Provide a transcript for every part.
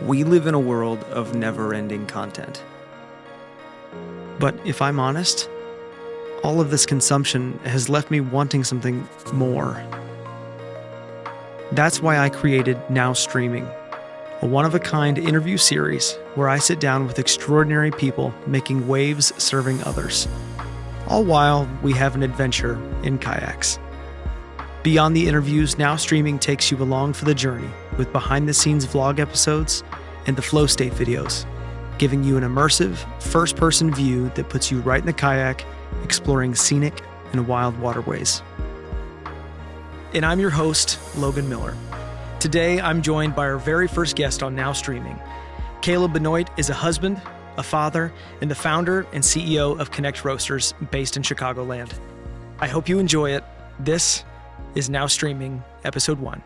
We live in a world of never-ending content. But if I'm honest, all of this consumption has left me wanting something more. That's why I created Now Streaming, a one-of-a-kind interview series where I sit down with extraordinary people making waves serving others, all while we have an adventure in kayaks. Beyond the interviews, Now Streaming takes you along for the journey with behind-the-scenes vlog episodes and the flow state videos, giving you an immersive, first-person view that puts you right in the kayak, exploring scenic and wild waterways. And I'm your host, Logan Miller. Today, I'm joined by our very first guest on Now Streaming. Caleb Benoit is a husband, a father, and the founder and CEO of Connect Roasters based in Chicagoland. I hope you enjoy it. This is Now Streaming, Episode 1.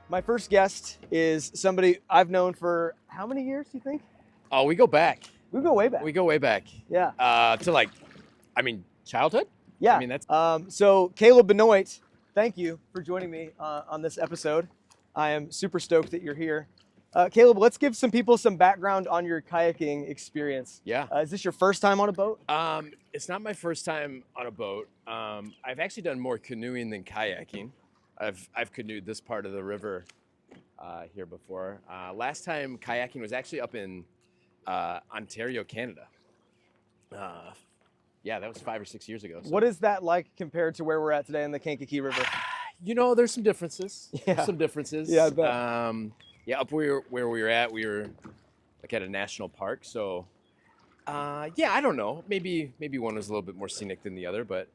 My first guest is somebody I've known for how many years, do you think? Oh, we go back. We go way back. We go way back. Yeah. To childhood? Yeah. I mean, that's... So Caleb Benoit, thank you for joining me on this episode. I am super stoked that you're here. Caleb, let's give some people some background on your kayaking experience. Yeah. Is this your first time on a boat? It's not my first time on a boat. I've actually done more canoeing than kayaking. I've canoed this part of the river here before. Last time kayaking was actually up in Ontario, Canada. Yeah, that was 5 or 6 years ago. So. What is that like compared to where we're at today in the Kankakee River? You know, there's some differences. Yeah. There's some differences. Yeah, I bet. Yeah, up where we were at, we were like at a national park. So, yeah, I don't know. Maybe one was a little bit more scenic than the other, but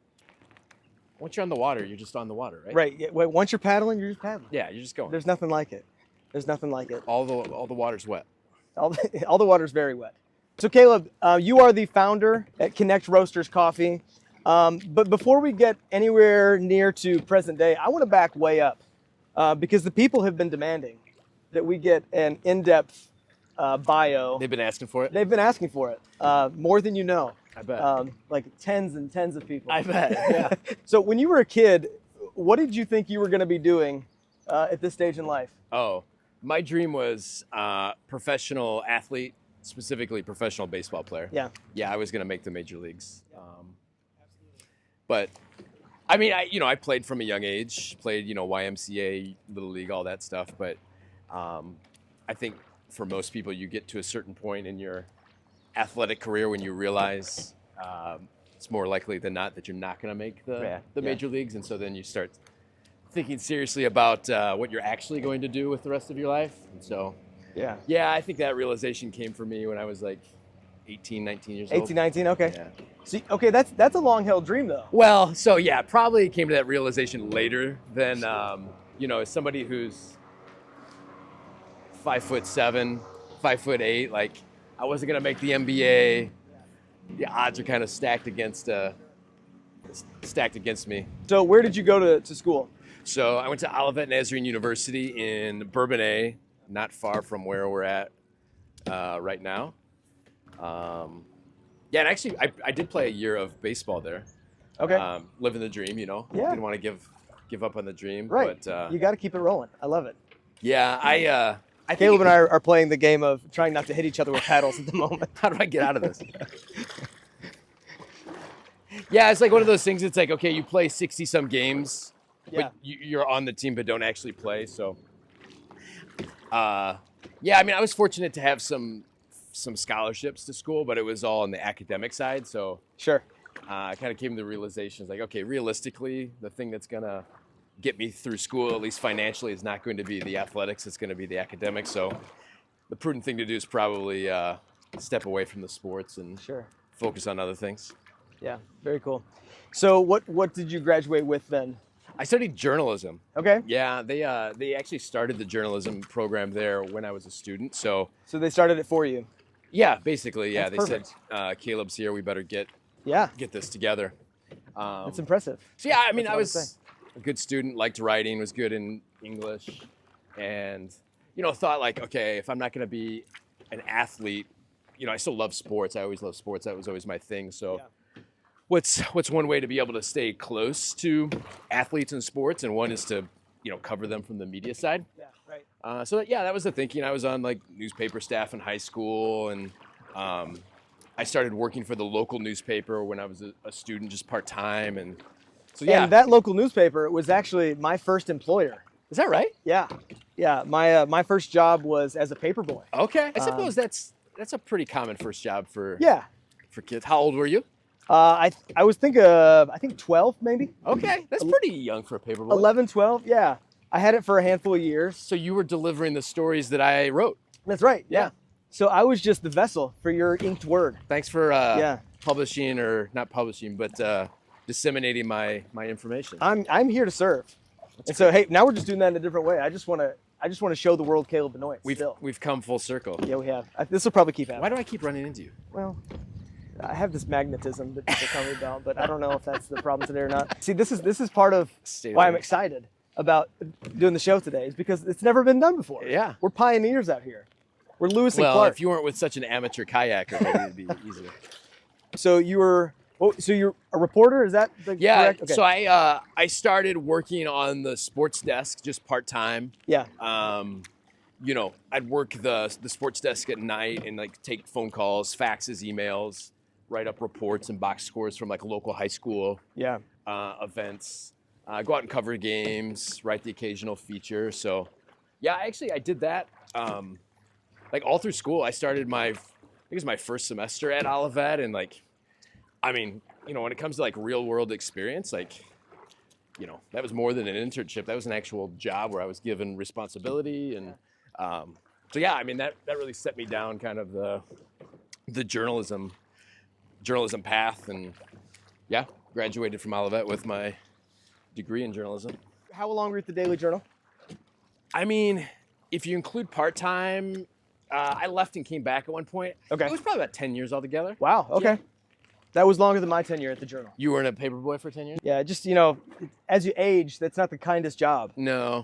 once you're on the water, you're just on the water, right? Right. Yeah, once you're paddling, you're just paddling. Yeah, you're just going. There's nothing like it. There's nothing like it. All the water's wet. All the water's very wet. So Caleb, you are the founder at Connect Roasters Coffee. But before we get anywhere near to present day, I want to back way up because the people have been demanding that we get an in-depth bio. They've been asking for it? They've been asking for it, more than you know. I bet. Like tens and tens of people. I bet, yeah. So when you were a kid, what did you think you were going to be doing at this stage in life? Oh, my dream was professional athlete, specifically professional baseball player. Yeah. Yeah, I was going to make the major leagues. But I mean, I played from a young age, played, YMCA, Little League, all that stuff. But I think for most people, you get to a certain point in your athletic career when you realize it's more likely than not that you're not going to make the major leagues. And so then you start thinking seriously about what you're actually going to do with the rest of your life. And so, yeah, I think that realization came for me when I was like 18, 19 years old. 18, 19, okay. Yeah. See, okay, that's a long-held dream, though. Well, so yeah, probably came to that realization later than, as somebody who's 5'7", 5'8", like I wasn't going to make the NBA. The odds are kind of stacked against me. So where did you go to school? So I went to Olivet Nazarene University in Bourbonnais, not far from where we're at right now. Yeah, and actually, I did play a year of baseball there. Okay. Living the dream, Yeah. Didn't want to give up on the dream. Right. But, you got to keep it rolling. I love it. Yeah, I Caleb and I are playing the game of trying not to hit each other with paddles at the moment. How do I get out of this? Yeah, it's like one of those things. It's like, okay, you play 60-some games, but you're on the team but don't actually play. So, yeah, I mean, I was fortunate to have some scholarships to school, but it was all on the academic side. So Sure. I kind of came to the realization, like, okay, realistically, the thing that's going to get me through school, at least financially, is not going to be the athletics. It's going to be the academics. So the prudent thing to do is probably step away from the sports and focus on other things. Yeah, very cool. So what did you graduate with then? I studied journalism. Okay. Yeah, they actually started the journalism program there when I was a student. So they started it for you? Yeah, basically, yeah. That's They perfect. said, Caleb's here, we better get this together. That's impressive. So yeah, I mean, That's I what was a good student, liked writing, was good in English, and, thought like, okay, if I'm not going to be an athlete, I still love sports. I always love sports. That was always my thing. So what's one way to be able to stay close to athletes in sports? And one is to cover them from the media side. Yeah, right. That was the thinking. I was on like newspaper staff in high school, and I started working for the local newspaper when I was a student, just part-time. And so, yeah. And that local newspaper was actually my first employer. Is that right? Yeah. Yeah. My first job was as a paper boy. Okay. I suppose that's a pretty common first job for kids. How old were you? I was I think 12 maybe. Okay. That's pretty young for a paper boy. 11, 12. Yeah. I had it for a handful of years. So you were delivering the stories that I wrote. That's right. Yeah. So I was just the vessel for your inked word. Thanks for publishing, or not publishing, but disseminating my information. I'm here to serve. So hey, now we're just doing that in a different way. I just want to show the world Caleb Benoit. We've come full circle. Yeah, we have. This will probably keep happening. Why do I keep running into you? Well, I have this magnetism that people tell me about, but I don't know if that's the problem today or not. See, this is part of why I'm excited about doing the show today, is because it's never been done before. Yeah. We're pioneers out here. We're Lewis and Well, Clark. if you weren't with such an amateur kayaker, maybe it'd be easier. So you're a reporter? Is that correct? Okay. So I started working on the sports desk just part-time. Yeah. I'd work the sports desk at night and like take phone calls, faxes, emails, write up reports and box scores from like local high school events. Go out and cover games, write the occasional feature. So yeah, I did that. Like all through school, I started I think it was my first semester at Olivet, and when it comes to like real world experience, that was more than an internship. That was an actual job where I was given responsibility, and that really set me down kind of the journalism path, and graduated from Olivet with my degree in journalism. How long were you at the Daily Journal? If you include part-time, I left and came back at one point. Okay. It was probably about 10 years altogether. Wow. Okay. Yeah. That was longer than my tenure at the Journal. You were in a paperboy for 10 years? Yeah, just, as you age, that's not the kindest job. No.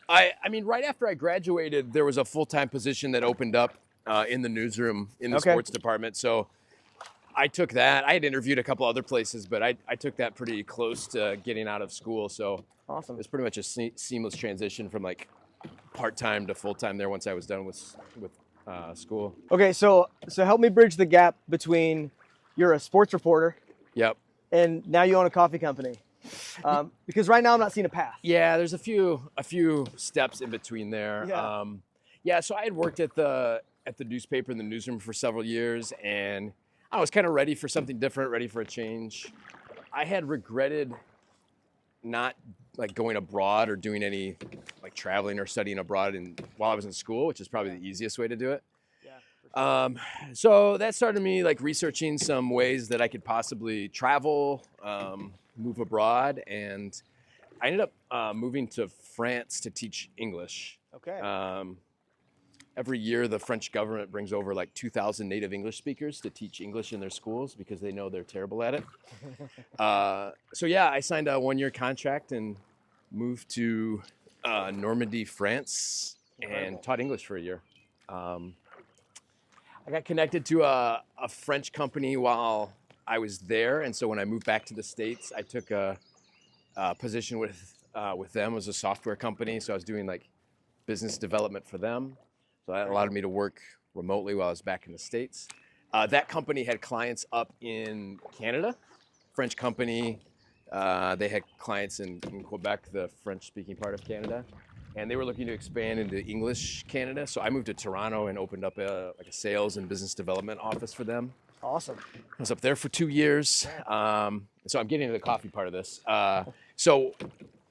Right after I graduated, there was a full-time position that opened up in the newsroom in the sports department. So I took that. I had interviewed a couple other places, but I took that pretty close to getting out of school. So awesome. It was pretty much a seamless transition from like part-time to full-time there once I was done with school. Okay, so help me bridge the gap between you're a sports reporter. Yep. And now you own a coffee company. Because right now I'm not seeing a path. Yeah, there's a few steps in between there. Yeah. So I had worked at the newspaper in the newsroom for several years, and I was kind of ready for something different, ready for a change. I had regretted not like going abroad or doing any like traveling or studying abroad while I was in school, which is probably the easiest way to do it. Yeah. So that started me like researching some ways that I could possibly travel, move abroad, and I ended up moving to France to teach English. Okay. Every year, the French government brings over like 2,000 native English speakers to teach English in their schools because they know they're terrible at it. I signed a 1-year contract and moved to Normandy, France, and taught English for a year. I got connected to a French company while I was there, and so when I moved back to the States, I took a position with them as a software company. So I was doing like business development for them. So that allowed me to work remotely while I was back in the States. That company had clients up in Canada, French company. They had clients in Quebec, the French-speaking part of Canada, and they were looking to expand into English Canada. So I moved to Toronto and opened up a sales and business development office for them. Awesome. I was up there for 2 years. So I'm getting to the coffee part of this. So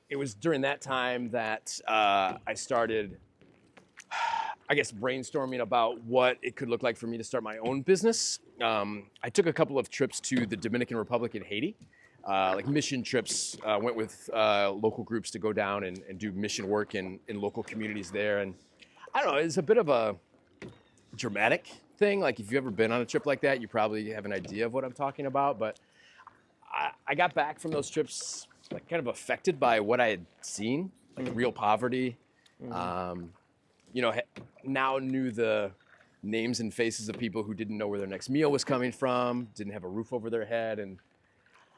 it was during that time that I started, I guess, brainstorming about what it could look like for me to start my own business. I took a couple of trips to the Dominican Republic and Haiti, like mission trips. Went with local groups to go down and do mission work in local communities there. And I don't know, it's a bit of a dramatic thing. Like if you've ever been on a trip like that, you probably have an idea of what I'm talking about. But I got back from those trips like kind of affected by what I had seen, like real poverty. Now knew the names and faces of people who didn't know where their next meal was coming from, didn't have a roof over their head. And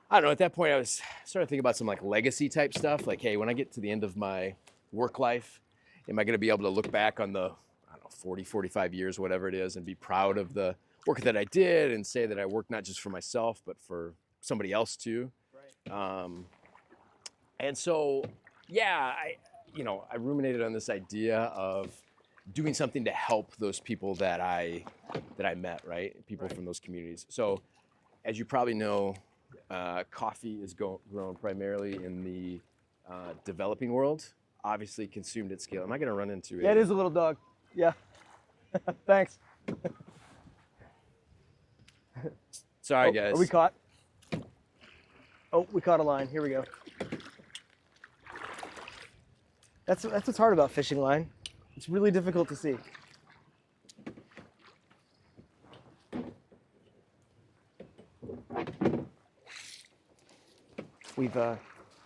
I don't know. At that point, I was starting to think about some like legacy type stuff. Like, hey, when I get to the end of my work life, am I going to be able to look back on the, I don't know, 40, 45 years, whatever it is, and be proud of the work that I did and say that I worked not just for myself, but for somebody else too. Right. And so, yeah, I ruminated on this idea of doing something to help those people that I met, right? People from those communities. So, as you probably know, coffee is grown primarily in the developing world, obviously consumed at scale. Am I going to run into it? Yeah, it is a little dog. Yeah. Thanks. Sorry, guys. Are we caught? Oh, we caught a line. Here we go. That's what's hard about fishing line. It's really difficult to see.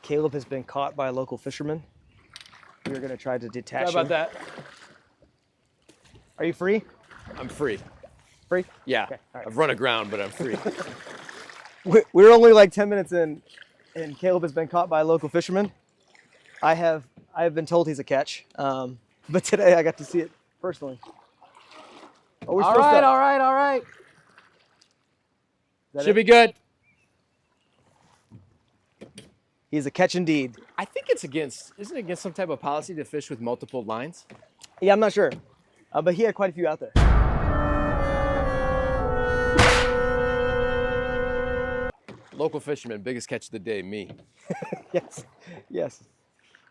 Caleb has been caught by a local fisherman. We're gonna try to detach him. Sorry about that. Are you free? I'm free. Free? Yeah. Okay, all right. I've run aground, but I'm free. We're only like 10 minutes in, and Caleb has been caught by a local fisherman. I have been told he's a catch, but today I got to see it personally. Oh, All right. Should be good. He's a catch indeed. I think isn't it against some type of policy to fish with multiple lines? Yeah, I'm not sure, but he had quite a few out there. Local fisherman, biggest catch of the day, me. Yes.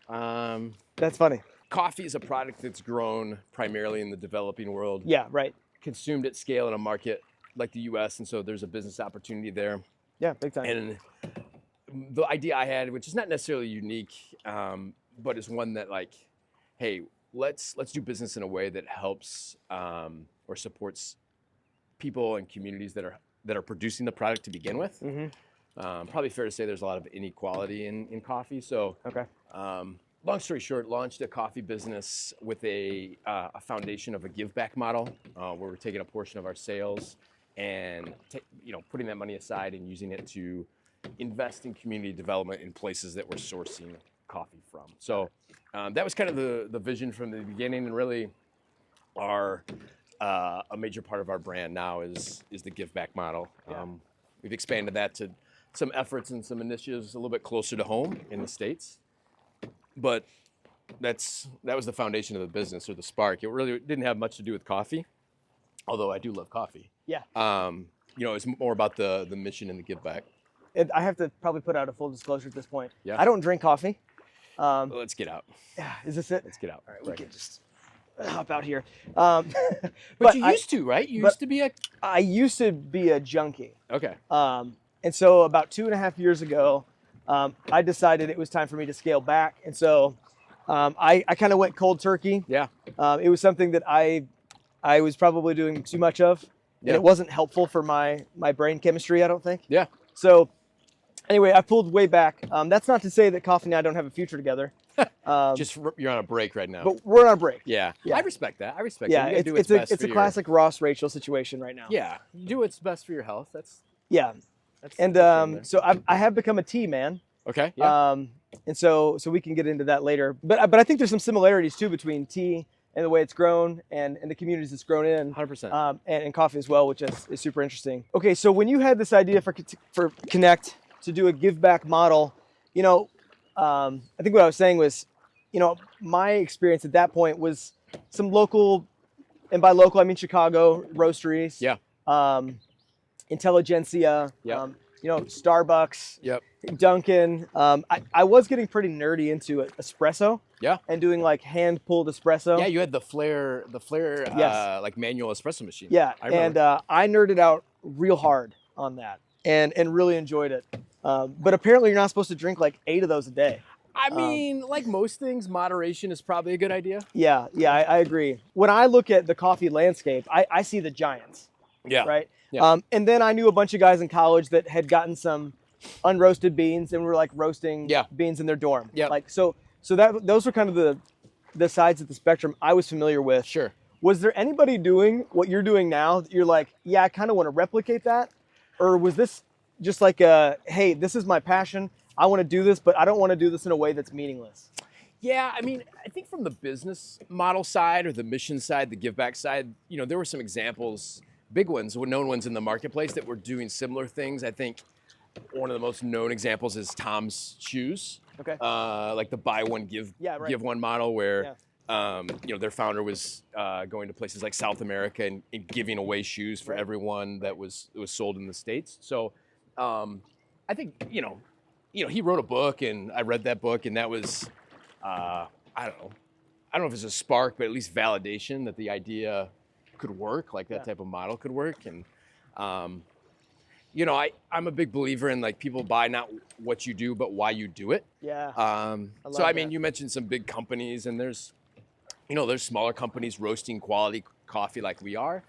That's funny. Coffee is a product that's grown primarily in the developing world. Yeah, right. Consumed at scale in a market like the U.S., and so there's a business opportunity there. Yeah, big time. And the idea I had, which is not necessarily unique, but is one that like, hey, let's do business in a way that helps or supports people and communities that are producing the product to begin with. Mm-hmm. Probably fair to say there's a lot of inequality in coffee. So, okay. Long story short, launched a coffee business with a foundation of a give back model, where we're taking a portion of our sales and putting that money aside and using it to invest in community development in places that we're sourcing coffee from. So that was kind of the vision from the beginning, and really a major part of our brand now is the give back model. Yeah. We've expanded that to some efforts and some initiatives a little bit closer to home in the States. But that was the foundation of the business, or the spark. It really didn't have much to do with coffee, although I do love coffee. Yeah. It's more about the mission and the give back. I have to probably put out a full disclosure at this point. Yeah. I don't drink coffee. Let's get out. Yeah. Is this it? Let's get out. All right. We can just hop out here. But you used to, right? I used to be a junkie. Okay. And so about 2.5 years ago, I decided it was time for me to scale back. And so I kind of went cold turkey. Yeah. It was something that I was probably doing too much of. Yeah. And it wasn't helpful for my brain chemistry, I don't think. Yeah. So anyway, I pulled way back. That's not to say that coffee and I don't have a future together. Just you're on a break right now. But we're on a break. Yeah. Yeah. I respect that. Yeah, that. it's a classic Ross Rachel situation right now. Yeah. You do what's best for your health. Yeah. And so I have become a tea man. Okay. Yeah. And so we can get into that later. But I think there's some similarities too between tea and the way it's grown and the communities it's grown in. 100%. And coffee as well, which is super interesting. Okay, so when you had this idea for Connect to do a give back model, I think what I was saying was, my experience at that point was some local, and by local I mean Chicago roasteries. Yeah. Intelligentsia. Yeah. Starbucks. Yep. Dunkin'. I was getting pretty nerdy into espresso. Yeah. And doing like hand pulled espresso. Yeah, you had the Flair, Yes. like manual espresso machine. Yeah. And I nerded out real hard on that and really enjoyed it. But apparently you're not supposed to drink like 8 of those a day. I mean, like most things, moderation is probably a good idea. Yeah, I agree. When I look at the coffee landscape, I see the giants. Yeah. Right. Yeah. And then I knew a bunch of guys in college that had gotten some unroasted beans and were like roasting beans in their dorm. Yeah. Like so those were kind of the sides of the spectrum I was familiar with. Sure. Was there anybody doing what you're doing now that you're like, yeah, I kind of want to replicate that? Or was this just like hey, this is my passion. I want to do this, but I don't want to do this in a way that's meaningless. Yeah, I mean, I think from the business model side or the mission side, the give back side, there were some examples, big ones, known ones in the marketplace that were doing similar things. I think one of the most known examples is Tom's Shoes. Okay. Like the buy one, give one model where, their founder was going to places like South America and giving away shoes for everyone that was sold in the States. So I think, he wrote a book and I read that book and that was, I don't know if it's a spark, but at least validation that the idea could work, like that type of model could work. And, I'm a big believer in like people buy not what you do, but why you do it. Yeah. I mean, you mentioned some big companies and there's smaller companies roasting quality coffee like we are.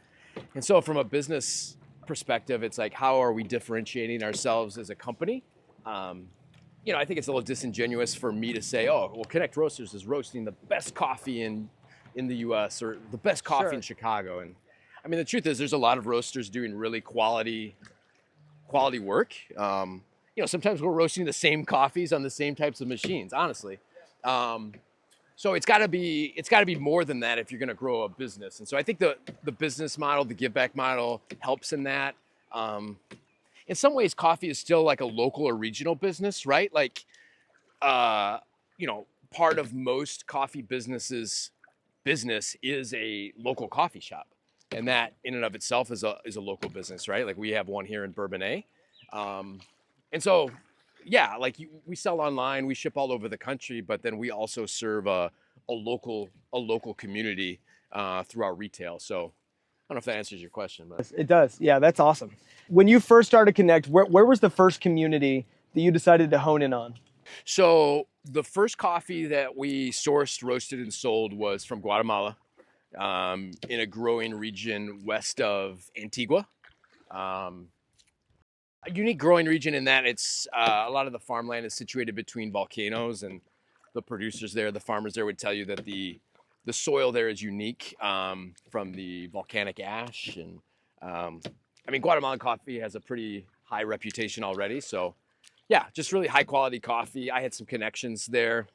And so from a business perspective, it's like, how are we differentiating ourselves as a company? I think it's a little disingenuous for me to say, oh, well, Connect Roasters is roasting the best coffee in the U.S. or the best coffee in Chicago. And I mean, the truth is there's a lot of roasters doing really quality work. Sometimes we're roasting the same coffees on the same types of machines, honestly. So it's got to be more than that if you're going to grow a business. And so I think the business model, the give back model helps in that. In some ways, coffee is still like a local or regional business, right? Like, part of most coffee business is a local coffee shop. And that in and of itself is a local business, right? Like we have one here in Bourbonnais. And so, yeah, like we sell online, we ship all over the country, but then we also serve a local community through our retail. So I don't know if that answers your question, but it does. Yeah, that's awesome. When you first started Connect, where was the first community that you decided to hone in on? So the first coffee that we sourced, roasted, and sold was from Guatemala, in a growing region west of Antigua. A unique growing region in that it's a lot of the farmland is situated between volcanoes, and the producers there, the farmers there would tell you that the soil there is unique from the volcanic ash. And Guatemalan coffee has a pretty high reputation already. So yeah, just really high quality coffee. I had some connections there.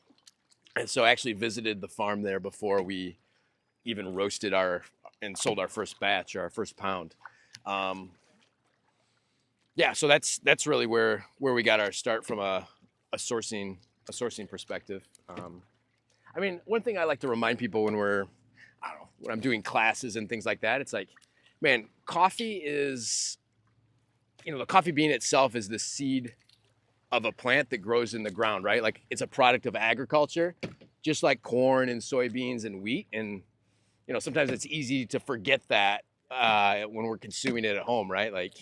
And so I actually visited the farm there before we even roasted and sold our first batch, or our first pound. So that's really where we got our start from a sourcing perspective. One thing I like to remind people when I'm doing classes and things like that, it's like, man, coffee is, the coffee bean itself is the seed of a plant that grows in the ground, right? Like it's a product of agriculture, just like corn and soybeans and wheat. And, sometimes it's easy to forget that when we're consuming it at home, right? Like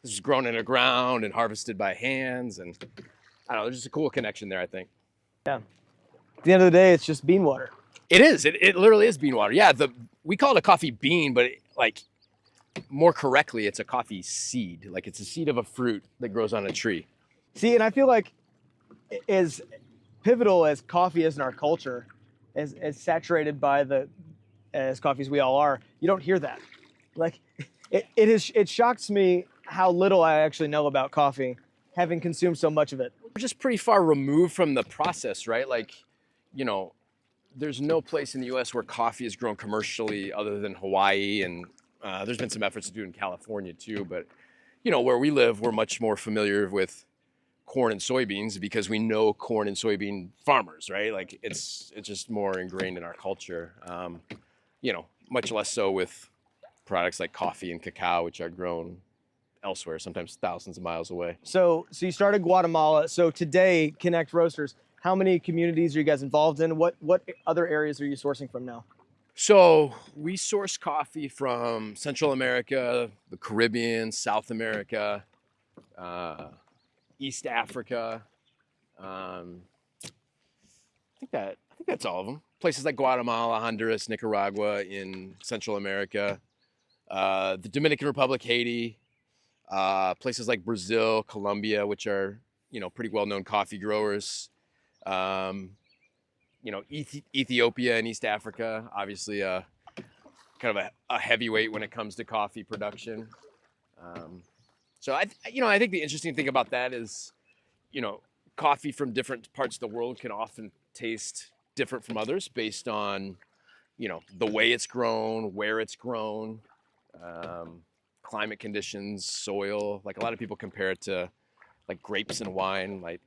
this is grown in the ground and harvested by hands. And I don't know, there's just a cool connection there, I think. Yeah. At the end of the day, it's just bean water. It is. It literally is bean water. Yeah. We call it a coffee bean, but more correctly, it's a coffee seed. Like it's a seed of a fruit that grows on a tree. See, and I feel like as pivotal as coffee is in our culture, as saturated as coffees we all are, you don't hear that. Like it shocks me how little I actually know about coffee, having consumed so much of it. We're just pretty far removed from the process, right? Like, there's no place in the U.S. where coffee is grown commercially other than Hawaii, and there's been some efforts to do it in California too. But, where we live, we're much more familiar with corn and soybeans because we know corn and soybean farmers, right? Like it's just more ingrained in our culture. Much less so with products like coffee and cacao, which are grown elsewhere, sometimes thousands of miles away. So you started Guatemala. So today, Connect Roasters, how many communities are you guys involved in? What other areas are you sourcing from now? So we source coffee from Central America, the Caribbean, South America, East Africa. I think that's all of them. Places like Guatemala, Honduras, Nicaragua in Central America, the Dominican Republic, Haiti, places like Brazil, Colombia, which are, pretty well-known coffee growers. Ethiopia and East Africa, obviously kind of a heavyweight when it comes to coffee production. So I think the interesting thing about that is, coffee from different parts of the world can often taste different from others based on, the way it's grown, where it's grown, um, climate conditions, soil. Like a lot of people compare it to like grapes and wine. Like,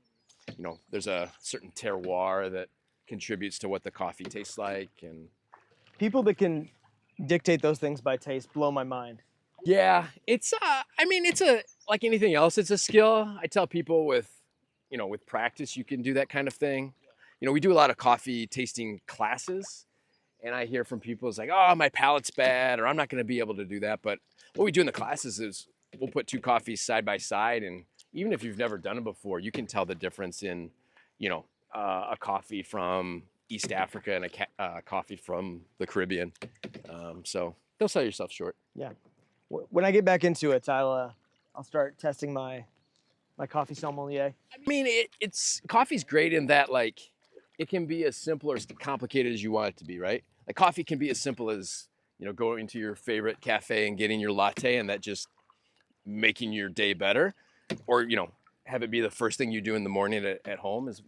there's a certain terroir that contributes to what the coffee tastes like. And People that can dictate those things by taste blow my mind. yeah, it's like anything else, it's a skill. I tell people with practice, you can do that kind of thing. We do a lot of coffee tasting classes, and I hear from people it's like, oh, my palate's bad, or I'm not going to be able to do that. But what we do in the classes is we'll put two coffees side by side, and even if you've never done it before, you can tell the difference in, a coffee from East Africa and a coffee from the Caribbean. So don't sell yourself short. Yeah. When I get back into it, I'll start testing my coffee sommelier. I mean, it's coffee's great in that like it can be as simple or as complicated as you want it to be, right? Like coffee can be as simple as going to your favorite cafe and getting your latte, and that just making your day better, or have it be the first thing you do in the morning at home is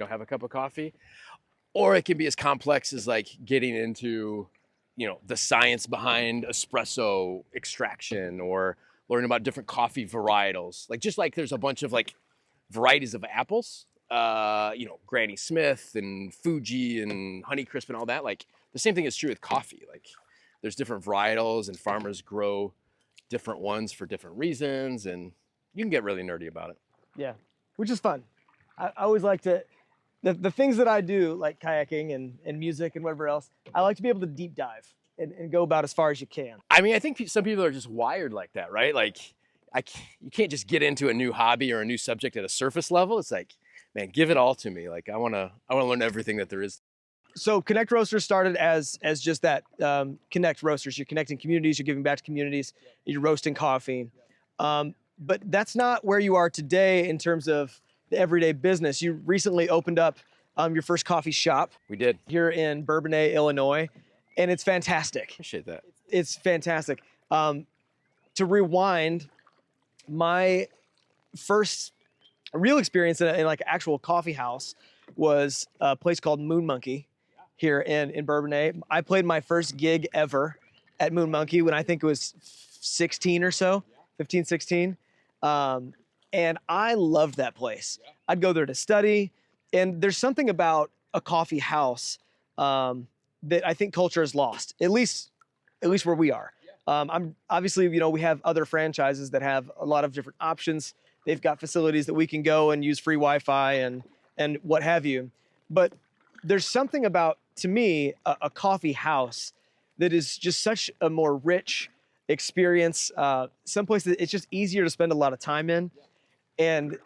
have a cup of coffee, or it can be as complex as like getting into the science behind espresso extraction, or learning about different coffee varietals. Like just like there's a bunch of like varieties of apples, Granny Smith and Fuji and Honeycrisp and all that. Like the same thing is true with coffee. Like there's different varietals, and farmers grow different ones for different reasons, and you can get really nerdy about it. Yeah, which is fun. I always like to, the things that I do, like kayaking and music and whatever else, I like to be able to deep dive and go about as far as you can. I mean, I think some people are just wired like that, right? Like you can't just get into a new hobby or a new subject at a surface level. It's like, man, give it all to me. Like I want to learn everything that there is. So Connect Roasters started as just that, Connect Roasters. You're connecting communities, you're giving back to communities, you're roasting coffee. But that's not where you are today in terms of the everyday business. You recently opened up your first coffee shop. We did. Here in Bourbonnais, Illinois, and it's fantastic. Appreciate that. It's fantastic. To rewind, my first real experience in like actual coffee house was a place called Moon Monkey here in Bourbonnais. I played my first gig ever at Moon Monkey when I think it was 16 or so, 15, 16. And I loved that place. I'd go there to study. And there's something about a coffee house that I think culture is lost, at least where we are. I'm obviously, we have other franchises that have a lot of different options. They've got facilities that we can go and use free Wi-Fi and what have you. But there's something about, to me, a coffee house that is just such a more rich experience. Someplace that it's just easier to spend a lot of time in, and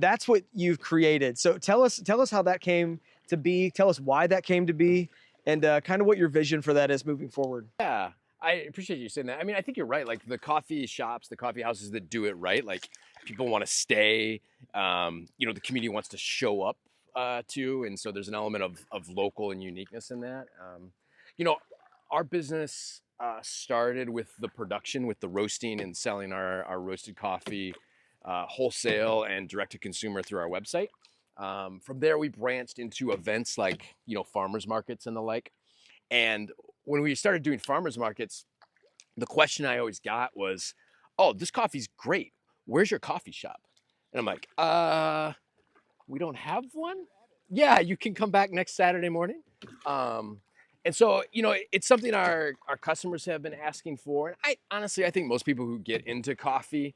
that's what you've created. So tell us how that came to be. Tell us why that came to be, and kind of what your vision for that is moving forward. Yeah, I appreciate you saying that. I mean, I think you're right. Like the coffee shops, the coffee houses that do it right, like people want to stay. The community wants to show up to, and so there's an element of local and uniqueness in that. Our business started with the production, with the roasting and selling our roasted coffee wholesale and direct to consumer through our website. From there, we branched into events like, farmers markets and the like. And when we started doing farmers markets, the question I always got was, oh, this coffee's great. Where's your coffee shop? And I'm like, we don't have one? Yeah, you can come back next Saturday morning. And so, it's something our customers have been asking for. And I think most people who get into coffee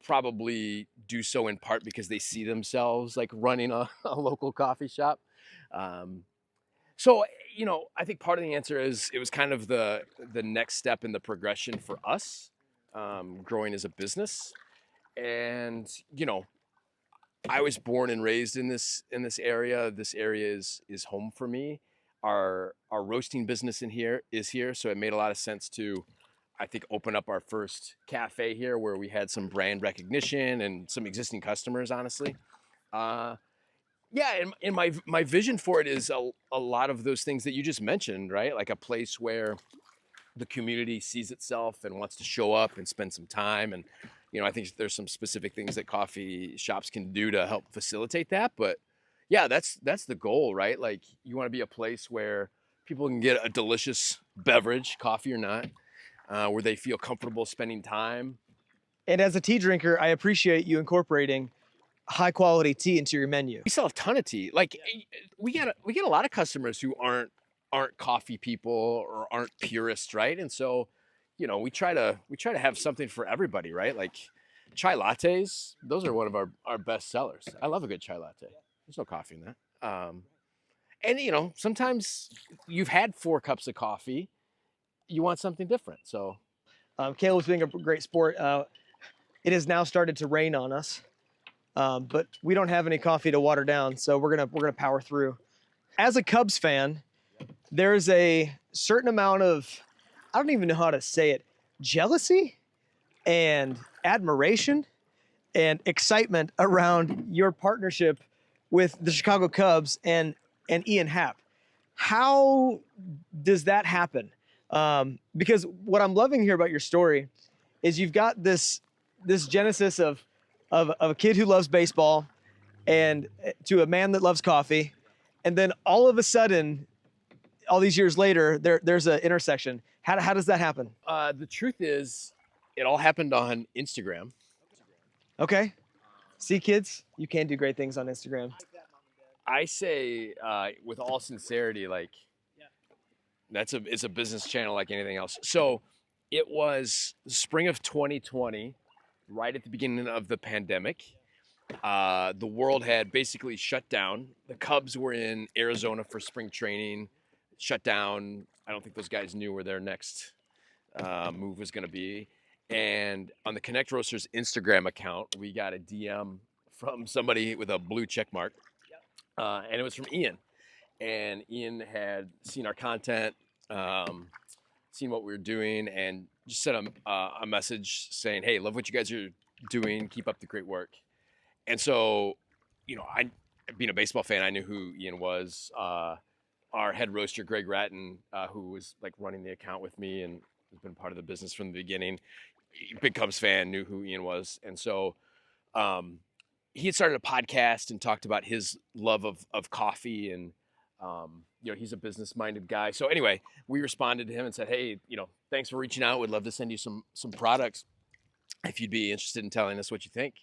probably do so in part because they see themselves like running a local coffee shop. So, I think part of the answer is it was kind of the next step in the progression for us, growing as a business. And, I was born and raised in this area. This area is home for me. Our roasting business is here. So it made a lot of sense to, I think, open up our first cafe here where we had some brand recognition and some existing customers, honestly. And my vision for it is a lot of those things that you just mentioned, right? Like a place where the community sees itself and wants to show up and spend some time. And, I think there's some specific things that coffee shops can do to help facilitate that. But yeah, that's the goal, right? Like you want to be a place where people can get a delicious beverage, coffee or not, where they feel comfortable spending time. And as a tea drinker, I appreciate you incorporating high quality tea into your menu. We sell a ton of tea. Like we get a lot of customers who aren't coffee people or aren't purists, right? And so, we try to have something for everybody, right? Like chai lattes, those are one of our best sellers. I love a good chai latte. There's no coffee in that. And sometimes you've had 4 cups of coffee, you want something different. So Caleb's being a great sport. It has now started to rain on us, but we don't have any coffee to water down, so we're gonna power through. As a Cubs fan, there's a certain amount of, I don't even know how to say it, jealousy and admiration and excitement around your partnership with the Chicago Cubs and Ian Happ. How does that happen? Because what I'm loving here about your story is you've got this genesis of a kid who loves baseball and to a man that loves coffee, and then all of a sudden, all these years later, there's an intersection. How does that happen? The truth is, it all happened on Instagram. Okay. See, kids, you can do great things on Instagram. I say, with all sincerity, like it's a business channel like anything else. So it was the spring of 2020, right at the beginning of the pandemic. The world had basically shut down. The Cubs were in Arizona for spring training, shut down. I don't think those guys knew where their next move was going to be. And on the Connect Roasters Instagram account, we got a DM from somebody with a blue check mark. And it was from Ian. And Ian had seen our content, seen what we were doing, and just sent a message saying, hey, love what you guys are doing. Keep up the great work. And so, I, being a baseball fan, I knew who Ian was. Our head roaster, Greg Ratton, who was like running the account with me and has been part of the business from the beginning, big Cubs fan, knew who Ian was. And so he had started a podcast and talked about his love of coffee, and he's a business-minded guy. So anyway, we responded to him and said, hey, thanks for reaching out. We'd love to send you some products if you'd be interested in telling us what you think.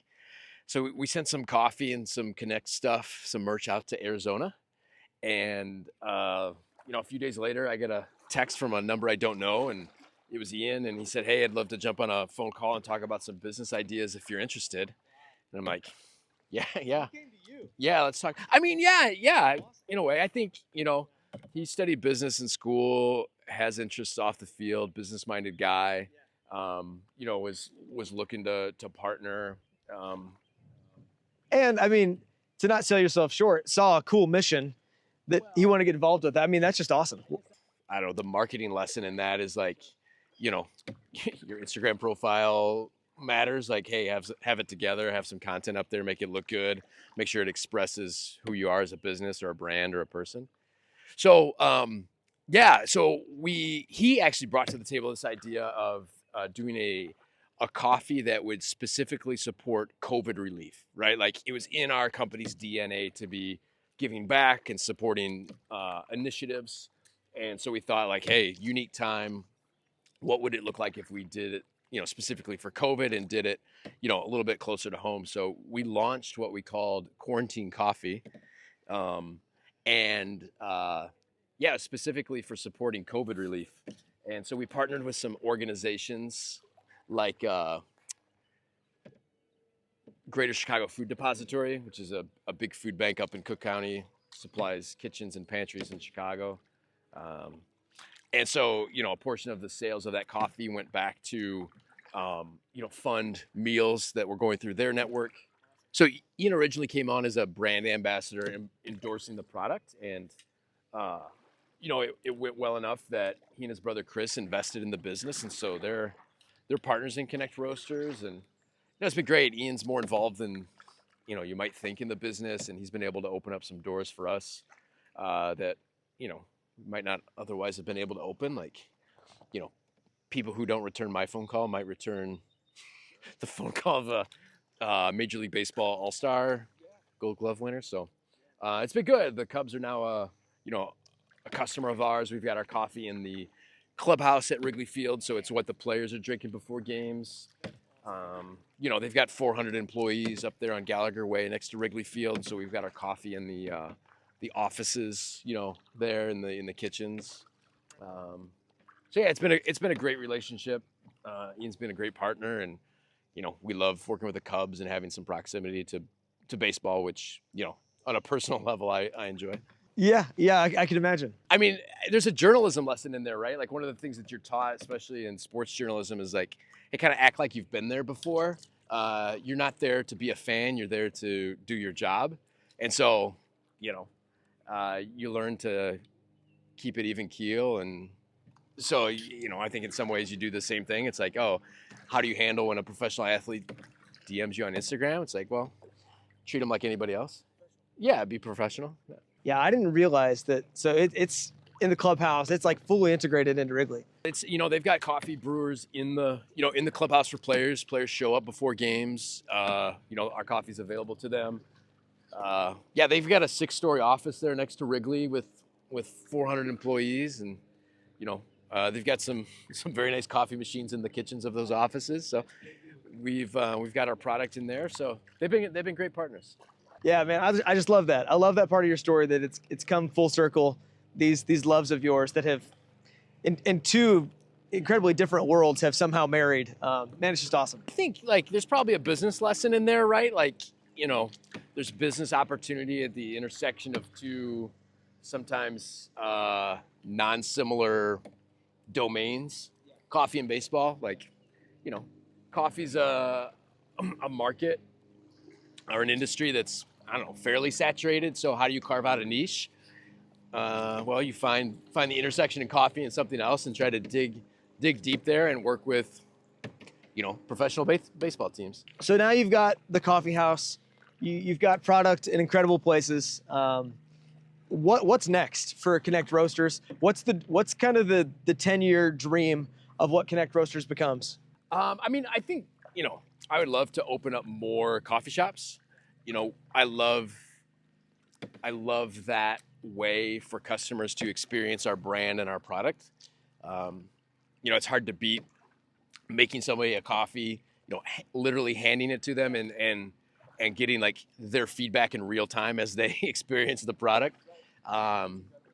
So we sent some coffee and some Connect stuff, some merch out to Arizona. And, a few days later, I get a text from a number I don't know, and it was Ian, and he said, hey, I'd love to jump on a phone call and talk about some business ideas if you're interested. And I'm like, yeah. Yeah, let's talk. I mean, yeah. In a way, I think, he studied business in school, has interests off the field, business-minded guy, was looking to partner. And I mean, to not sell yourself short, saw a cool mission that you want to get involved with. I mean, that's just awesome. I don't know, the marketing lesson in that is like, your Instagram profile matters. Like, hey, have it together, have some content up there, make it look good, make sure it expresses who you are as a business or a brand or a person. So, he actually brought to the table this idea of doing a coffee that would specifically support COVID relief, right? Like it was in our company's DNA to be giving back and supporting initiatives. And so we thought like, hey, unique time. What would it look like if we did it, specifically for COVID and did it, a little bit closer to home? So we launched what we called Quarantine Coffee. Specifically for supporting COVID relief. And so we partnered with some organizations like Greater Chicago Food Depository, which is a big food bank up in Cook County, supplies kitchens and pantries in Chicago. And so, a portion of the sales of that coffee went back to, fund meals that were going through their network. So Ian originally came on as a brand ambassador endorsing the product. And, it went well enough that he and his brother Chris invested in the business. And so they're partners in Connect Roasters. And it's been great. Ian's more involved than, you might think in the business. And he's been able to open up some doors for us that, might not otherwise have been able to open. Like, people who don't return my phone call might return the phone call of a Major League Baseball All-Star Gold Glove winner. So it's been good. The Cubs are now a customer of ours. We've got our coffee in the clubhouse at Wrigley Field, so it's what the players are drinking before games. They've got 400 employees up there on Gallagher Way next to Wrigley Field, so we've got our coffee in the offices, there in the kitchens. So yeah, it's been a great relationship. Ian's been a great partner, and we love working with the Cubs and having some proximity to baseball, which on a personal level I enjoy. Yeah, I can imagine. I mean, there's a journalism lesson in there, right? Like one of the things that you're taught, especially in sports journalism, is like, hey, kind of act like you've been there before. You're not there to be a fan. You're there to do your job. And so, you learn to keep it even keel. And so, I think in some ways you do the same thing. It's like, oh, how do you handle when a professional athlete DMs you on Instagram? It's like, well, treat them like anybody else. Yeah, be professional. Yeah, I didn't realize that. So it's in the clubhouse. It's like fully integrated into Wrigley. It's they've got coffee brewers in the clubhouse for players. Players show up before games. Our coffee's available to them. They've got a 6-story office there next to Wrigley with 400 employees, and they've got some very nice coffee machines in the kitchens of those offices. So we've got our product in there. So they've been great partners. Yeah, man, I just love that. I love that part of your story, that it's come full circle. These loves of yours that have, in two incredibly different worlds, have somehow married. Man, it's just awesome. I think there's probably a business lesson in there, right? There's business opportunity at the intersection of two sometimes non-similar domains, coffee and baseball. Coffee's a market or an industry that's, fairly saturated. So how do you carve out a niche? You find the intersection in coffee and something else, and try to dig deep there and work with, professional baseball teams. So now you've got the coffee house, you've got product in incredible places. What's next for Connect Roasters? What's kind of the 10-year dream of what Connect Roasters becomes? I think, I would love to open up more coffee shops. I love that way for customers to experience our brand and our product. It's hard to beat making somebody a coffee, literally handing it to them and getting their feedback in real time as they experience the product.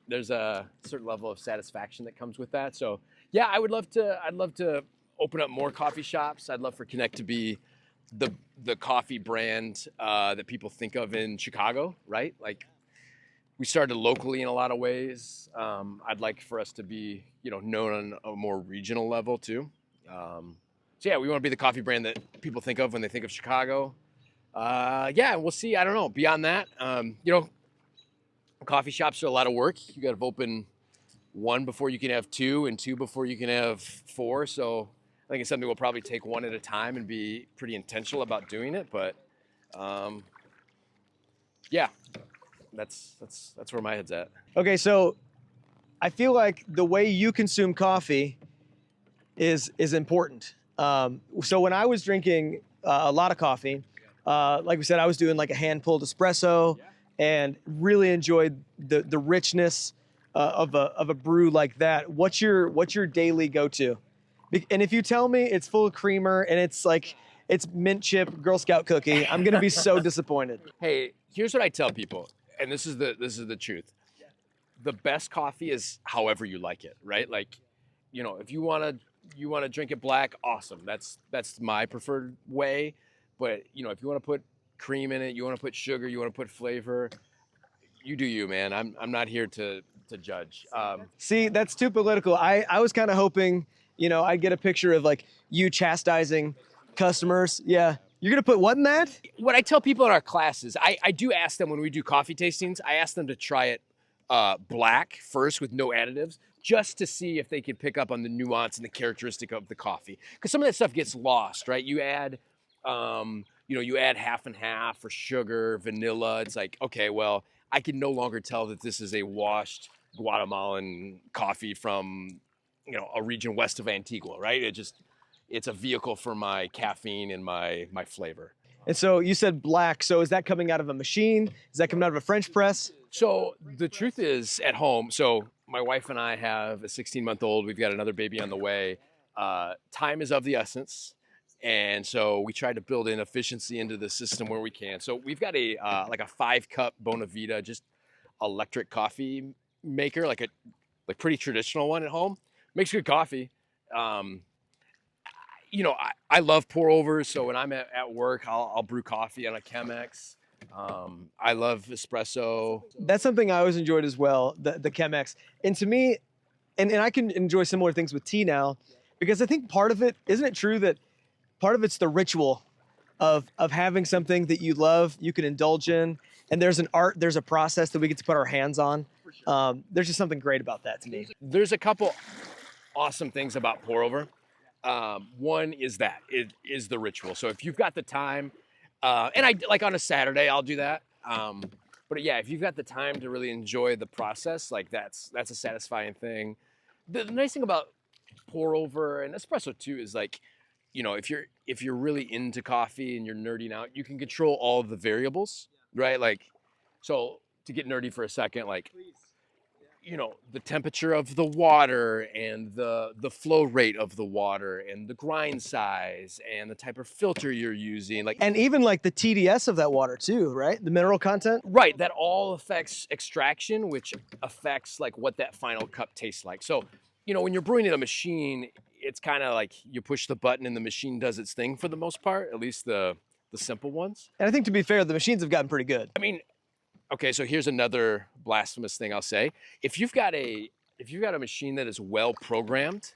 There's a certain level of satisfaction that comes with that. So yeah, I'd love to open up more coffee shops. I'd love for Connect to be the coffee brand that people think of in Chicago, right? We started locally in a lot of ways. I'd like for us to be, known on a more regional level too. We want to be the coffee brand that people think of when they think of Chicago. We'll see. I don't know. Beyond that, coffee shops are a lot of work. You got to open one before you can have two, and two before you can have four. So I think it's something we'll probably take one at a time and be pretty intentional about doing it. But that's where my head's at. Okay, so I feel like the way you consume coffee is important. So when I was drinking a lot of coffee, like we said, I was doing a hand pulled espresso, and really enjoyed the richness of a brew like that. What's your daily go-to? And if you tell me it's full of creamer and it's mint chip Girl Scout cookie, I'm gonna be so disappointed. Hey, here's what I tell people, and this is the truth. The best coffee is however you like it, right? If you wanna drink it black, awesome. That's my preferred way. But if you want to put cream in it, you want to put sugar, you want to put flavor, you do you, man. I'm not here to judge. See, that's too political. I was kind of hoping, I'd get a picture of you chastising customers. Yeah. You're going to put what in that? What I tell people in our classes, I do ask them when we do coffee tastings, I ask them to try it black first with no additives, just to see if they can pick up on the nuance and the characteristic of the coffee. Because some of that stuff gets lost, right? You add half and half for sugar, vanilla. It's okay, well, I can no longer tell that this is a washed Guatemalan coffee from, a region west of Antigua, right? It just, it's a vehicle for my caffeine and my flavor. And so you said black. So is that coming out of a machine? Is that coming out of a French press? So the truth is, at home, so my wife and I have a 16-month-old. We've got another baby on the way. Time is of the essence. And so we try to build in efficiency into the system where we can. So we've got a 5-cup Bonavita, just electric coffee maker, like pretty traditional one at home. Makes good coffee. I love pour overs. So when I'm at work, I'll brew coffee on a Chemex. I love espresso. That's something I always enjoyed as well, the Chemex. And to me, and I can enjoy similar things with tea now, because I think part of it, isn't it true that part of it's the ritual of having something that you love, you can indulge in, and there's an art, there's a process that we get to put our hands on. There's just something great about that to me. There's a couple awesome things about pour over. One is that it is the ritual. So if you've got the time, and I like on a Saturday, I'll do that. But yeah, if you've got the time to really enjoy the process, like that's a satisfying thing. The nice thing about pour over and espresso too is like, if you're really into coffee and you're nerding out, you can control all of the variables, right? Like, so to get nerdy for a second, like, the temperature of the water and the flow rate of the water and the grind size and the type of filter you're using, And even like the TDS of that water too, right? The mineral content. Right, that all affects extraction, which affects like what that final cup tastes like. So, when you're brewing in a machine, it's kind of like you push the button and the machine does its thing for the most part, at least the simple ones. And I think to be fair, the machines have gotten pretty good. I mean, okay, so here's another blasphemous thing I'll say. If you've got a machine that is well programmed,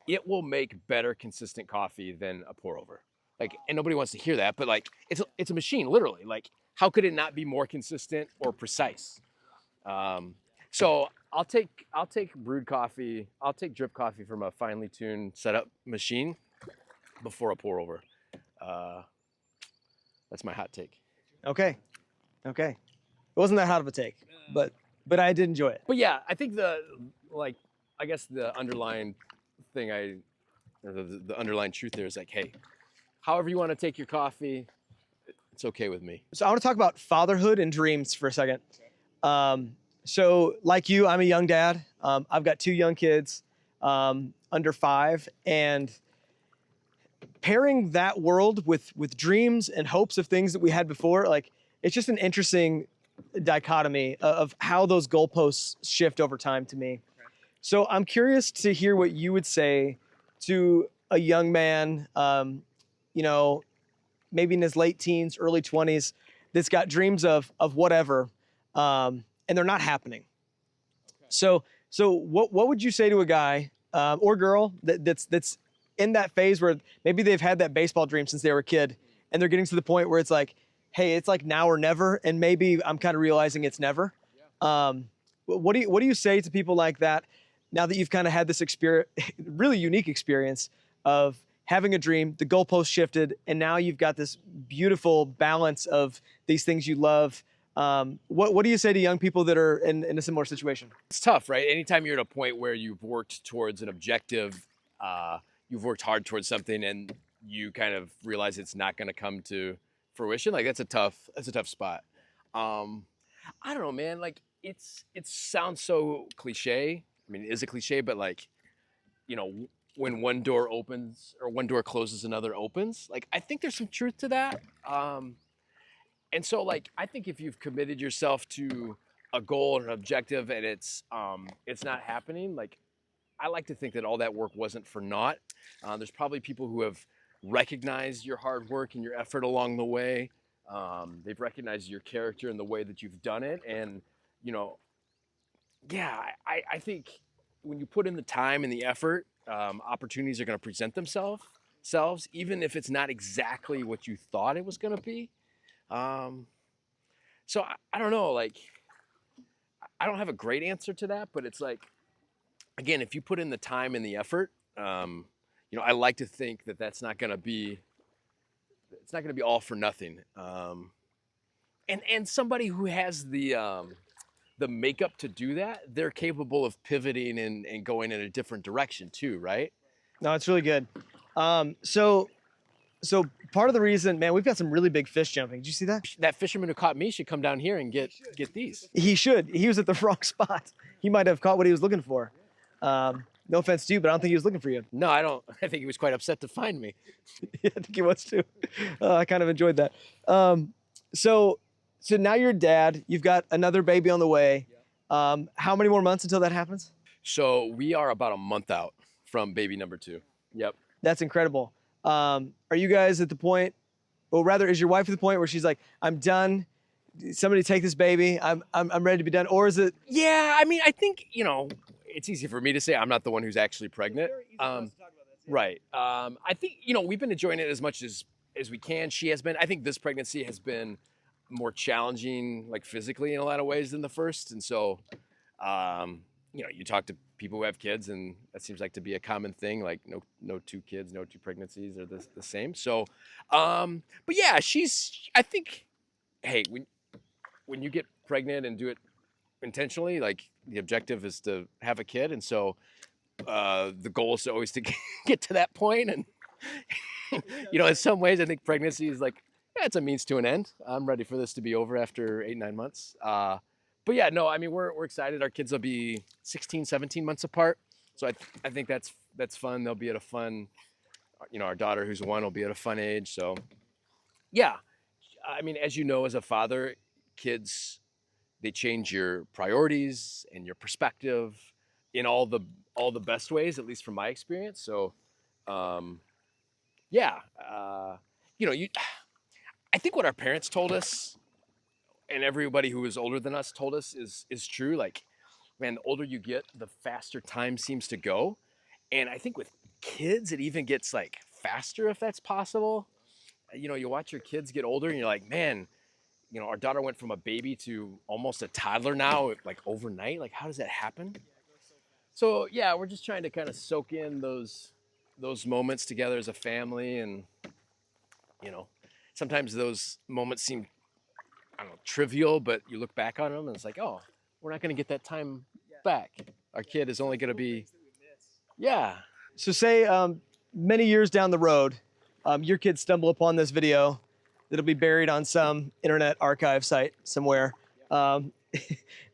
it will make better consistent coffee than a pour over. Like, and nobody wants to hear that, but like it's a machine, literally. Like, how could it not be more consistent or precise? So I'll take brewed coffee, I'll take drip coffee from a finely tuned setup machine before a pour over. That's my hot take. Okay. It wasn't that hot of a take, but I did enjoy it. But yeah, I think the underlying thing the underlying truth there is like, hey, however you want to take your coffee, it's okay with me. So I want to talk about fatherhood and dreams for a second. So like you, I'm a young dad. I've got 2 young kids, under 5, and pairing that world with dreams and hopes of things that we had before, like it's just an interesting dichotomy of how those goalposts shift over time to me. So I'm curious to hear what you would say to a young man, maybe in his late teens, early 20s, that's got dreams of whatever, and they're not happening. So what would you say to a guy or girl that's in that phase where maybe they've had that baseball dream since they were a kid, and they're getting to the point where it's like, hey, it's like now or never, and maybe I'm kind of realizing it's never. What do you say to people like that now that you've kind of had this really unique experience of having a dream, the goalpost shifted, and now you've got this beautiful balance of these things you love? What do you say to young people that are in a similar situation? It's tough, right? Anytime you're at a point where you've worked towards an objective, you've worked hard towards something, and you kind of realize it's not going to come to fruition, like that's a tough spot. I don't know, man. Like it sounds so cliche. I mean, it is a cliche, but like, when one door opens or one door closes, another opens. Like, I think there's some truth to that. And so, like, I think if you've committed yourself to a goal and an objective, and it's not happening, like, I like to think that all that work wasn't for naught. There's probably people who have recognized your hard work and your effort along the way. They've recognized your character and the way that you've done it. And, I think when you put in the time and the effort, opportunities are going to present themselves, even if it's not exactly what you thought it was going to be. So I don't know, like, I don't have a great answer to that, but it's like, again, if you put in the time and the effort, I like to think that it's not going to be all for nothing. And somebody who has the makeup to do that, they're capable of pivoting and going in a different direction too, right? No, it's really good. So part of the reason, man, we've got some really big fish jumping. Did you see that? That fisherman who caught me should come down here and get these. He should. He was at the wrong spot. He might have caught what he was looking for. No offense to you, but I don't think he was looking for you. No, I don't. I think he was quite upset to find me. Yeah, I think he was too. I kind of enjoyed that. So now you're a dad. You've got another baby on the way. How many more months until that happens? So we are about a month out from baby number 2. Yep. That's incredible. Are you guys at the point, or rather, is your wife at the point where she's like, "I'm done. Somebody take this baby. I'm ready to be done," or is it? Yeah, I mean, I think it's easy for me to say. I'm not the one who's actually pregnant. Right. I think we've been enjoying it as much as we can. She has been. I think this pregnancy has been more challenging, like physically in a lot of ways than the first, and so you talk to people who have kids, and that seems like to be a common thing. Like no 2 kids, no 2 pregnancies are the same. So, but yeah, I think, hey, when you get pregnant and do it intentionally, like the objective is to have a kid, and so the goal is always to get to that point. And in some ways, I think pregnancy is like, it's a means to an end. I'm ready for this to be over after 8-9 months. But yeah, no, I mean, we're excited. Our kids will be 16, 17 months apart. So I think that's fun. They'll be at a fun, our daughter who's 1 will be at a fun age. So yeah, I mean, as you know, as a father, kids, they change your priorities and your perspective in all the best ways, at least from my experience. So yeah, I think what our parents told us, and everybody who was older than us told us, is true. Like, man, the older you get, the faster time seems to go. And I think with kids, it even gets like faster, if that's possible. You watch your kids get older and you're like, man, our daughter went from a baby to almost a toddler now, like overnight. Like, how does that happen? So yeah, we're just trying to kind of soak in those moments together as a family. And, sometimes those moments seem, I don't know, trivial, but you look back on them and it's like, oh, we're not going to get that time back. Our kid is only going to be, yeah. So say many years down the road, your kids stumble upon this video that'll be buried on some internet archive site somewhere, and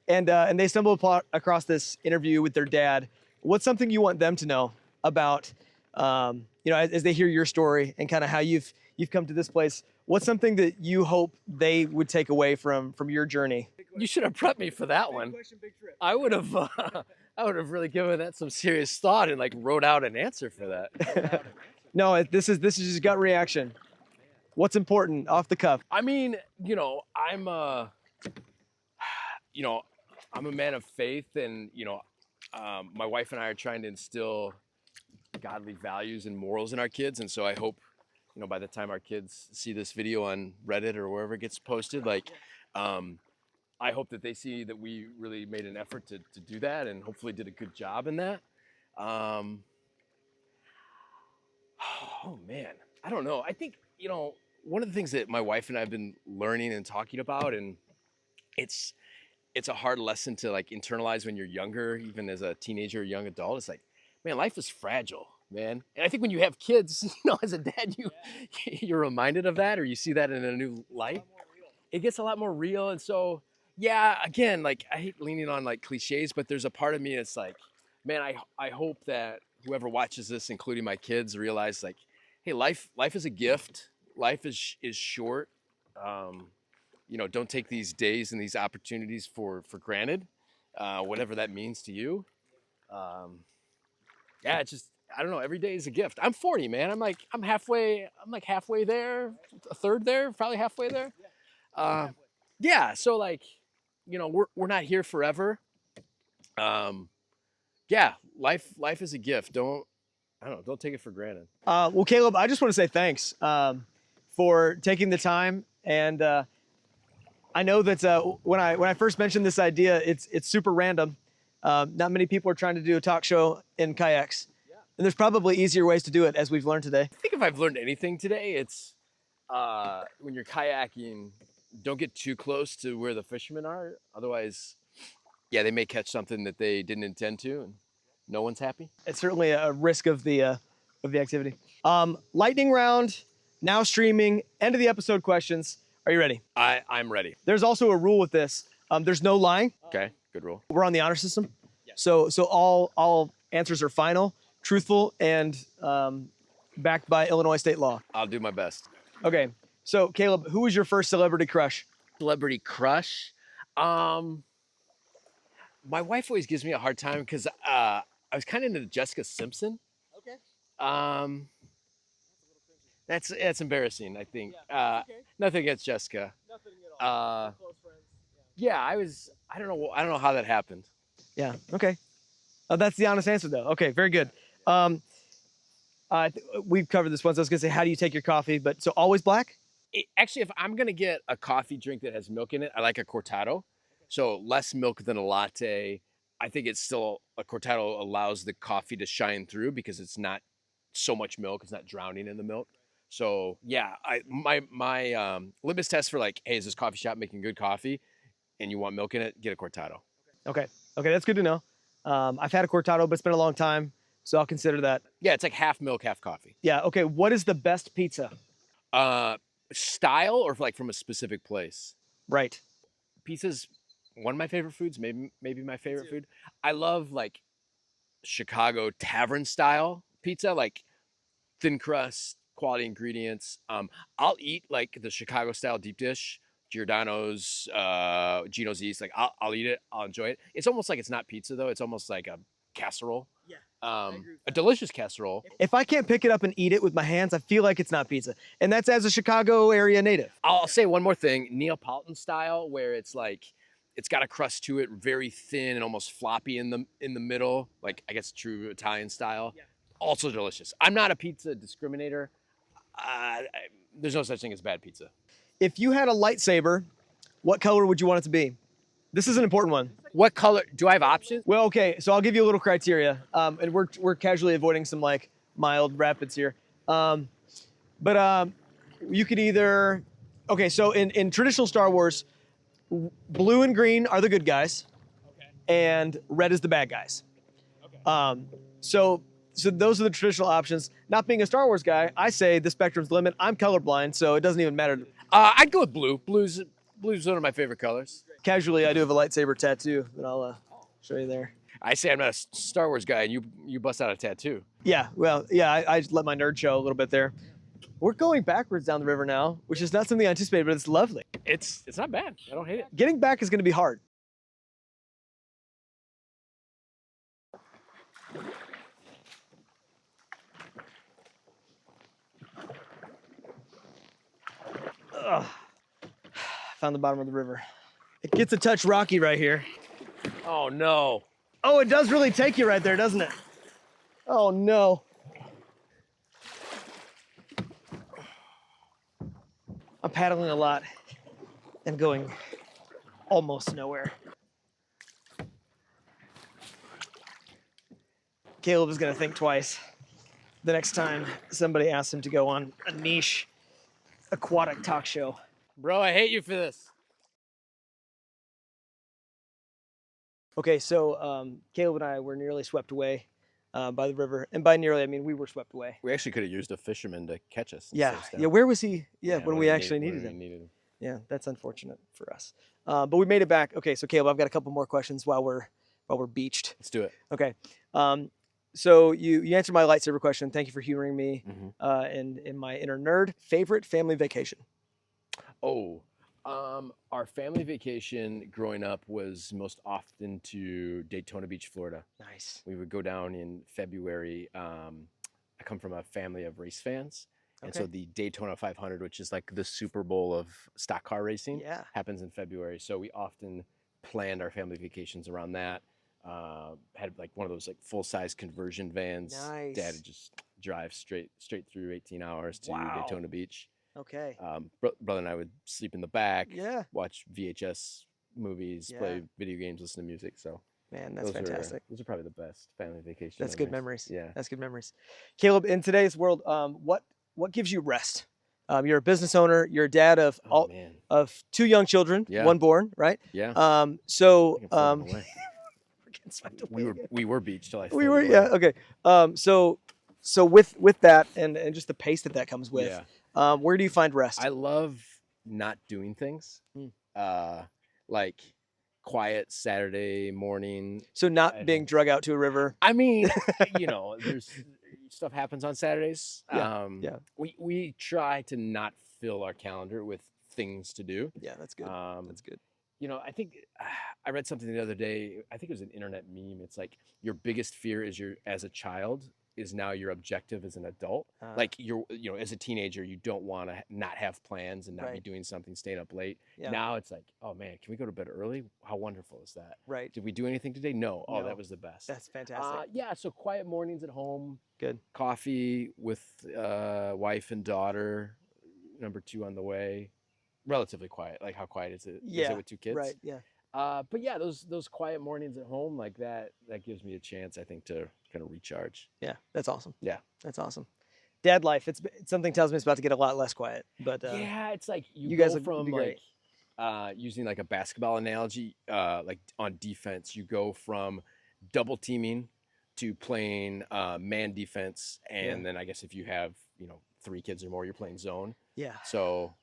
they stumble across this interview with their dad. What's something you want them to know about, as they hear your story and kind of how you've come to this place? What's something that you hope they would take away from your journey? You should have prepped me for that one. I would have really given that some serious thought and like wrote out an answer for that. No, this is just gut reaction. What's important off the cuff? I mean, I'm a man of faith, and my wife and I are trying to instill godly values and morals in our kids, and so I hope by the time our kids see this video on Reddit or wherever it gets posted, like, I hope that they see that we really made an effort to do that, and hopefully did a good job in that. Oh man, I don't know. I think, one of the things that my wife and I have been learning and talking about, and it's a hard lesson to like internalize when you're younger, even as a teenager or young adult. It's like, man, life is fragile, man. And I think when you have kids, as a dad, you're reminded of that, or you see that in a new light. It gets a lot more real. And so, yeah, again, like, I hate leaning on like cliches, but there's a part of me that's like, man, I hope that whoever watches this, including my kids, realize like, hey, life is a gift. Life is short. Don't take these days and these opportunities for granted, whatever that means to you. Yeah, it's just, I don't know. Every day is a gift. I'm 40, man. I'm halfway there, a third there, probably halfway there. Yeah. So like, we're not here forever. Yeah, life is a gift. Don't take it for granted. Well, Caleb, I just want to say thanks for taking the time. And I know that when I first mentioned this idea, it's super random. Not many people are trying to do a talk show in kayaks. Yeah. And there's probably easier ways to do it, as we've learned today. I think if I've learned anything today, it's when you're kayaking, don't get too close to where the fishermen are. Otherwise, yeah, they may catch something that they didn't intend to, and no one's happy. It's certainly a risk of the of the activity. Lightning round, now streaming, end of the episode questions. Are you ready? I'm ready. There's also a rule with this. There's no lying. Okay, good rule. We're on the honor system. So all answers are final, truthful, and backed by Illinois state law. I'll do my best. Okay. So Caleb, who was your first celebrity crush? Celebrity crush? My wife always gives me a hard time because I was kind of into Jessica Simpson. Okay. That's embarrassing, I think. Okay. Nothing against Jessica. Nothing at all. Close friends. Yeah, I don't know how that happened. Yeah. Okay. That's the honest answer, though. Okay. Very good. We've covered this once. I was gonna say, how do you take your coffee? But so always black. Actually, if I'm gonna get a coffee drink that has milk in it, I like a cortado. So less milk than a latte. I think it's still a cortado allows the coffee to shine through because it's not so much milk. It's not drowning in the milk. So yeah, my litmus test for like, hey, is this coffee shop making good coffee, and you want milk in it? Get a cortado. Okay. Okay, that's good to know. I've had a cortado, but it's been a long time, so I'll consider that. Yeah, it's like half milk, half coffee. Yeah. Okay. What is the best pizza? Style or like from a specific place? Right. Pizza's one of my favorite foods, maybe my favorite food. I love like Chicago tavern style pizza, like thin crust, quality ingredients. I'll eat like the Chicago style deep dish, Giordano's, Gino's East. Like I'll eat it, I'll enjoy it. It's almost like it's not pizza though. It's almost like a casserole. Yeah. A delicious casserole. If I can't pick it up and eat it with my hands, I feel like it's not pizza. And that's as a Chicago area native. I'll say one more thing, Neapolitan style, where it's like, it's got a crust to it, very thin and almost floppy in the middle, like I guess true Italian style. Yeah. Also delicious. I'm not a pizza discriminator. There's no such thing as bad pizza. If you had a lightsaber, what color would you want it to be? This is an important one. What color? Do I have options? Well, okay, so I'll give you a little criteria, and we're casually avoiding some like mild rapids here. But you could either, okay, so in traditional Star Wars, blue and green are the good guys, okay, and red is the bad guys. Okay. So those are the traditional options. Not being a Star Wars guy, I say the spectrum's the limit. I'm colorblind, so it doesn't even matter. I'd go with blue. Blue's one of my favorite colors. Casually, I do have a lightsaber tattoo that I'll show you there. I say I'm not a Star Wars guy, and you bust out a tattoo. Yeah, well, yeah, I just let my nerd show a little bit there. We're going backwards down the river now, which is not something I anticipated, but it's lovely. It's not bad. I don't hate it. Getting back is going to be hard. Ugh. Found the bottom of the river. It gets a touch rocky right here. Oh no. Oh, it does really take you right there, doesn't it? Oh no. I'm paddling a lot and going almost nowhere. Caleb is gonna think twice the next time somebody asks him to go on a niche aquatic talk show. Bro, I hate you for this. Okay, so Caleb and I were nearly swept away by the river. And by nearly, I mean we were swept away. We actually could have used a fisherman to catch us. Yeah, yeah. Where was he? Yeah, when we actually needed him. Yeah, that's unfortunate for us. But we made it back. Okay, so Caleb, I've got a couple more questions while we're beached. Let's do it. Okay. So you answered my lightsaber question. Thank you for humoring me and in my inner nerd. Favorite family vacation? Oh, our family vacation growing up was most often to Daytona Beach, Florida. Nice. We would go down in February. I come from a family of race fans. And so the Daytona 500, which is like the Super Bowl of stock car racing, happens in February. So we often planned our family vacations around that. Had like one of those like full-size conversion vans. Nice. Dad would just drive straight through 18 hours to Daytona Beach. Okay. Brother and I would sleep in the back, watch VHS movies, play video games, listen to music. So man, that's fantastic. Those are probably the best family vacation. That's good memories. Yeah, that's good memories. Caleb, in today's world, what gives you rest? You're a business owner. You're a dad of of 2 young children, 1 born, right? Yeah. We were beached till I. We were, yeah. Okay. So So with that and just the pace that comes with, where do you find rest? I love not doing things. Like quiet Saturday morning. So not being drug out to a river. I mean, there's stuff happens on Saturdays. Yeah. We try to not fill our calendar with things to do. Yeah, that's good. That's good. I think I read something the other day. I think it was an internet meme. It's like your biggest fear is as a child is now your objective as an adult. Like as a teenager, you don't want to not have plans and not be doing something, staying up late. Yeah. Now it's like, oh man, can we go to bed early? How wonderful is that? Right. Did we do anything today? No. Oh, that was the best. That's fantastic. So quiet mornings at home. Good. Coffee with wife and daughter. Number 2 on the way. Relatively quiet. Like how quiet is it? Yeah. Is it with 2 kids? Right. Yeah. But yeah, those quiet mornings at home like that gives me a chance, I think, to kind of recharge. Yeah, that's awesome. Yeah, that's awesome. Dad life. Something tells me it's about to get a lot less quiet. But yeah, it's like you guys go from like using like a basketball analogy, like on defense, you go from double teaming to playing man defense, and then I guess if you have 3 kids or more, you're playing zone. Yeah. So.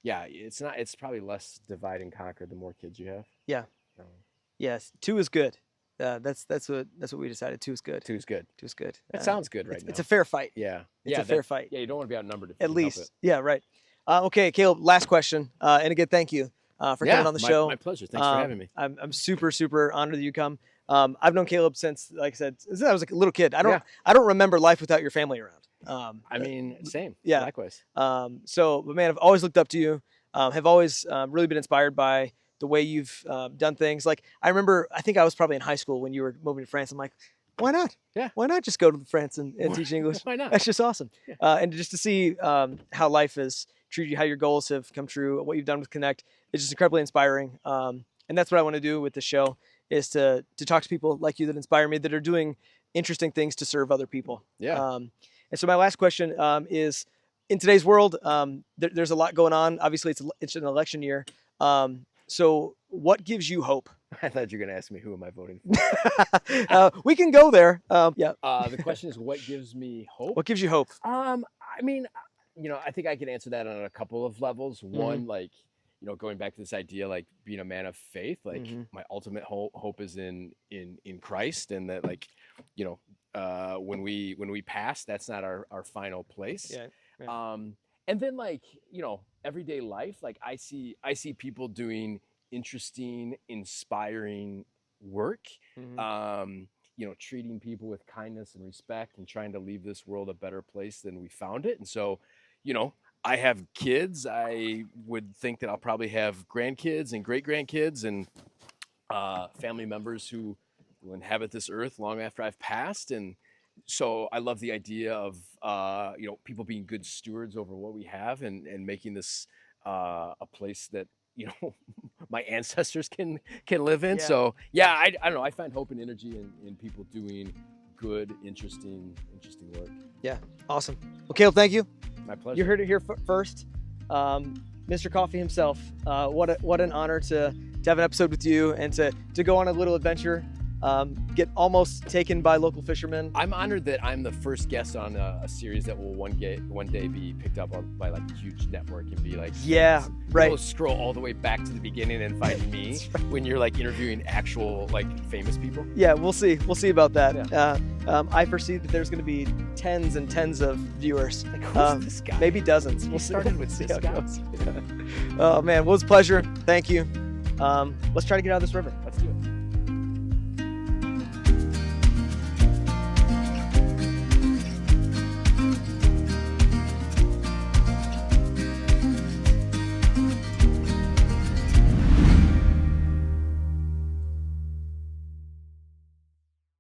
Yeah, it's probably less divide and conquer the more kids you have. Yeah. Yes, 2 is good. That's what we decided. 2 is good. 2 is good. 2 is good. That sounds good now. It's a fair fight. Yeah. It's a fair fight. Yeah, you don't want to be outnumbered. At least. Yeah, right. Okay, Caleb, last question. And again, thank you for coming on the show. My pleasure. Thanks for having me. I'm super, super honored that you come. I've known Caleb since, like I said, since I was a little kid. I don't remember life without your family around. I mean, same. Yeah. Likewise. But man, I've always looked up to you. Have always really been inspired by the way you've done things. Like I remember, I think I was probably in high school when you were moving to France. I'm like, why not? Yeah. Why not just go to France and teach English? Why not? That's just awesome. Yeah. And just to see how life has treated you, how your goals have come true, what you've done with Connect, it's just incredibly inspiring. And that's what I want to do with the show is to talk to people like you that inspire me, that are doing interesting things to serve other people. Yeah. And so my last question is, in today's world, there's a lot going on. Obviously, it's an election year. So what gives you hope? I thought you were going to ask me who am I voting for. We can go there. Yeah. The question is, what gives me hope? What gives you hope? I mean, I think I can answer that on a couple of levels. One, like, going back to this idea, like being a man of faith, like my ultimate hope is in Christ, and that, like, when we pass, that's not our final place. Yeah. And then, like, everyday life, like I see people doing interesting, inspiring work, treating people with kindness and respect and trying to leave this world a better place than we found it. And so, I have kids. I would think that I'll probably have grandkids and great-grandkids and family members who will inhabit this earth long after I've passed. And so I love the idea of, people being good stewards over what we have and making this a place that, my ancestors can live in. Yeah. So yeah, I don't know. I find hope and energy in people doing good, interesting work. Yeah. Awesome. Well, Caleb, thank you. My pleasure. You heard it here first. Mr. Coffee himself. What an honor to have an episode with you and to go on a little adventure. Get almost taken by local fishermen. I'm honored that I'm the first guest on a series that will one day be picked up by like a huge network and be like, yeah, right. People scroll all the way back to the beginning and find me when you're like interviewing actual like famous people. Yeah, we'll see about that. Yeah. I foresee that there's going to be tens and tens of viewers. Like, who's this guy? Maybe dozens. We'll started with this guy. Oh man, well, it was a pleasure. Thank you. Let's try to get out of this river. Let's do it.